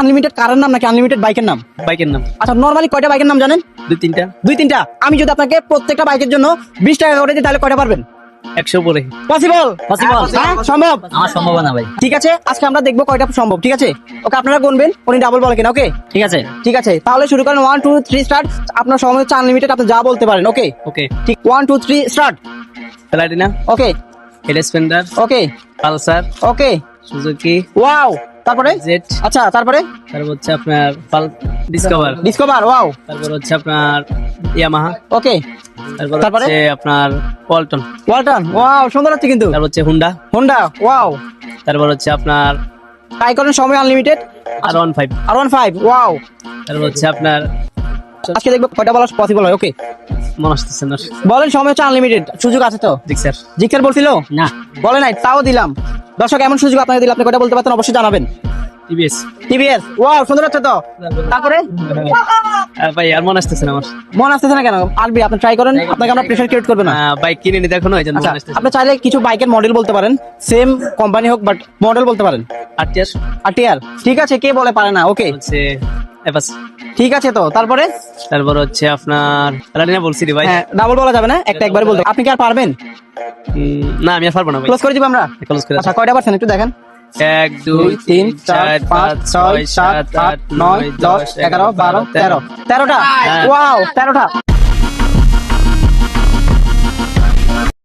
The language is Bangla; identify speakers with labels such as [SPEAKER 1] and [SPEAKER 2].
[SPEAKER 1] আনলিমিটেড কারের নাম নাকি আনলিমিটেড বাইকের নাম?
[SPEAKER 2] বাইকের নাম
[SPEAKER 1] আচ্ছা, নরমালি কয়টা বাইকের নাম জানেন?
[SPEAKER 2] 2-3টা।
[SPEAKER 1] 2-3টা। আমি যদি আপনাকে প্রত্যেকটা বাইকের জন্য 20 টাকা করে দিই তাহলে কয়টা পারবেন?
[SPEAKER 2] 100 পরে।
[SPEAKER 1] পসিবল?
[SPEAKER 3] Possible।
[SPEAKER 1] হ্যাঁ, সম্ভব?
[SPEAKER 3] আমার সম্ভাবনা ভাই।
[SPEAKER 1] ঠিক আছে, আজকে আমরা দেখবো কয়টা সম্ভব। ঠিক আছে, ওকে আপনারা গুনবেন, উনি ডাবল বলে কিনা। ওকে
[SPEAKER 3] ঠিক আছে।
[SPEAKER 1] ঠিক আছে, তাহলে শুরু করেন। 1 2 3 স্টার্ট। আপনার সময় হচ্ছে আনলিমিটেড, আপনি যা বলতে পারেন। ওকে
[SPEAKER 2] ওকে।
[SPEAKER 1] ঠিক, 1 2 3 start.
[SPEAKER 2] Platina,
[SPEAKER 1] okay
[SPEAKER 2] Splendor,
[SPEAKER 1] okay
[SPEAKER 2] Pulsar,
[SPEAKER 1] okay
[SPEAKER 2] Suzuki,
[SPEAKER 1] wow. তারপরে
[SPEAKER 2] জেট,
[SPEAKER 1] আচ্ছা, তারপরে
[SPEAKER 2] তারপর হচ্ছে আপনার ডিসকভার,
[SPEAKER 1] ডিসকভার। ওয়াও।
[SPEAKER 2] তারপর হচ্ছে আপনার ইয়ামাহা,
[SPEAKER 1] ওকে,
[SPEAKER 2] তারপর
[SPEAKER 1] তারপরে?
[SPEAKER 2] হচ্ছে আপনার ওয়ালটন,
[SPEAKER 1] ওয়ালটন। ওয়াও, সুন্দর হচ্ছে কিন্তু।
[SPEAKER 2] তারপর হচ্ছে হুন্ডা,
[SPEAKER 1] হোন্ডা। ওয়াও।
[SPEAKER 2] তারপর হচ্ছে আপনার
[SPEAKER 1] ট্রাই করেন, সময় আনলিমিটেড।
[SPEAKER 2] R15,
[SPEAKER 1] R15। ওয়াও।
[SPEAKER 2] তারপর হচ্ছে আপনার
[SPEAKER 1] আজকে দেখবো কয়টা বলা পসিবল হয়। ওকে
[SPEAKER 2] মনে আসতেছে না,
[SPEAKER 1] বলেন, সময় হচ্ছে আনলিমিটেড, সুযোগ আছে তো?
[SPEAKER 2] জিক্সার,
[SPEAKER 1] জিজ্ঞাসা বলছিল
[SPEAKER 3] না।
[SPEAKER 1] বলে নাই, তাও দিলাম। দর্শক, এমন সুযোগ আপনাকে দিলে আপনি কয়টা বলতে পারতেন অবশ্যই জানাবেন।
[SPEAKER 2] টিভিএস।
[SPEAKER 1] টিভিএস। ওয়াও, সুন্দর হচ্ছে তো। তারপরে
[SPEAKER 2] ভাই আর মনে আসতেছে না আমার।
[SPEAKER 1] মন আসতেছে না কেন? আসবে, আপনি ট্রাই করেন, আপনাকে আমরা প্রেশার ক্রিয়েট করবে না।
[SPEAKER 2] বাইক কিনে নি দেখো না, এই জন্য
[SPEAKER 1] আচ্ছা,
[SPEAKER 2] মনে আসতেছে।
[SPEAKER 1] আপনি চাইলে কিছু বাইকের মডেল বলতে পারেন, সেম কোম্পানি হোক বাট মডেল বলতে পারেন।
[SPEAKER 2] RTR,
[SPEAKER 1] RTR. ঠিক আছে, কে বলে পারে না? ওকে
[SPEAKER 2] হচ্ছে এপাস,
[SPEAKER 1] ঠিক আছে তো। তারপরে
[SPEAKER 2] তারপর হচ্ছে আপনার প্লাটিনা বলছি রে ভাই।
[SPEAKER 1] হ্যাঁ, ডাবল বলা যাবে না, একটা একবারে বলতে। আপনি কি আর পারবেন?
[SPEAKER 2] না আমি আর পারবো না ভাই।
[SPEAKER 1] ক্লোজ করে দিব আমরা।
[SPEAKER 2] ক্লোজ করে
[SPEAKER 1] আচ্ছা, কয়টা পারছেন একটু দেখেন।
[SPEAKER 2] 1 2 3 4 5 6 7 8 9 10 11 12 13 13টা। ওয়াও, 13টা।